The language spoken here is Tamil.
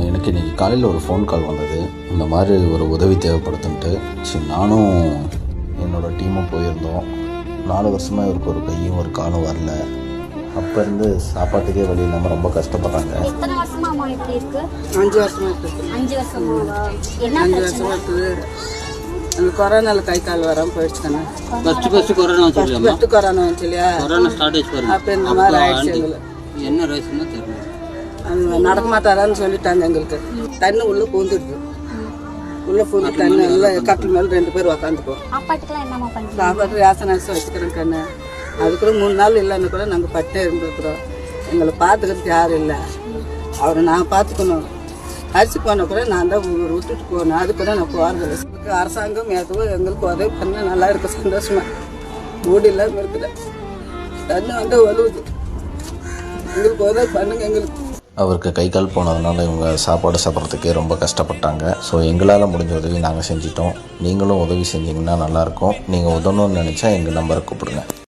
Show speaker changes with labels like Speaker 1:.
Speaker 1: எனக்கு இன்றைக்கி காலையில் ஒரு ஃபோன் கால் வந்தது. இந்த மாதிரி ஒரு உதவி தேவைப்படுதுன்ட்டு. சரி, நானும் என்னோடய டீமும் போயிருந்தோம். 4 வருஷமாக இவருக்கு ஒரு கையும் ஒரு காலும் வரல. அப்போ இருந்து சாப்பாட்டுக்கே வழி இல்லாமல் ரொம்ப கஷ்டப்படுறாங்க.
Speaker 2: எத்தனை வருஷமா அம்மா இப்படி இருக்கு?
Speaker 3: 5 வருஷமா இருக்குது.
Speaker 2: 5 வருஷமா? என்ன
Speaker 3: 5 வருஷமா இருக்குது. அந்த கொரோனாவில் கை கால் வராமல் போயிடுச்சுக்கண்ணா.
Speaker 4: ஃபஸ்ட்டு கொரோனா
Speaker 3: ஃபஸ்ட்டு கொரோனா வந்துச்சு இல்லையா,
Speaker 4: கொரோனா ஸ்டார்டேஜ் பாருங்க.
Speaker 3: அப்போ இந்த மாதிரி ஆயிடுச்சு எங்களுக்கு.
Speaker 4: என்ன ரேஷன்னா தெரியல.
Speaker 3: அவங்க நடக்க மாட்டாரான்னு சொல்லிட்டாங்க எங்களுக்கு. தண்ணி உள்ளே பூந்துடுது. உள்ளே பூந்து தண்ணி எல்லாம் கட்டில் மேலே 2 பேர் உக்காந்துக்குவோம்.
Speaker 2: சாப்பாட்டுக்கெல்லாம் என்னம்மா பண்ணுறீங்க?
Speaker 3: சாப்பாடு ரேஷன் அரிசி வச்சுக்கிறோம் கண்ணு. அது கூட 3 நாள் இல்லைன்னு கூட நாங்கள் பட்டே இருந்துருக்குறோம். எங்களை பார்த்துக்கிறதுக்கு யாரும் இல்லை. அவரை நான் பார்த்துக்கணும். அரிசி போனால் கூட நான் தான் விட்டுட்டு போகணும். அது கூட நான் போகிறது. அரசாங்கம் எதுவும் எங்களுக்கு உதவி பண்ண நல்லா இருக்கு, சந்தோஷமா. வீடு இல்லாமல் இருக்குது. தண்ணி வந்து வலுவுது. எங்களுக்கு உதவி பண்ணுங்க எங்களுக்கு.
Speaker 1: அவருக்கு கை கால் போனதுனால இவங்க சாப்பாடு சாப்பிட்றதுக்கே ரொம்ப கஷ்டப்பட்டாங்க. ஸோ எங்களால் முடிஞ்ச உதவி நாங்கள் செஞ்சிட்டோம். நீங்களும் உதவி செஞ்சிங்கன்னா நல்லாயிருக்கும். நீங்கள் உதவணும்னு நினச்சா எங்கள் நம்பரை கூப்பிடுங்க.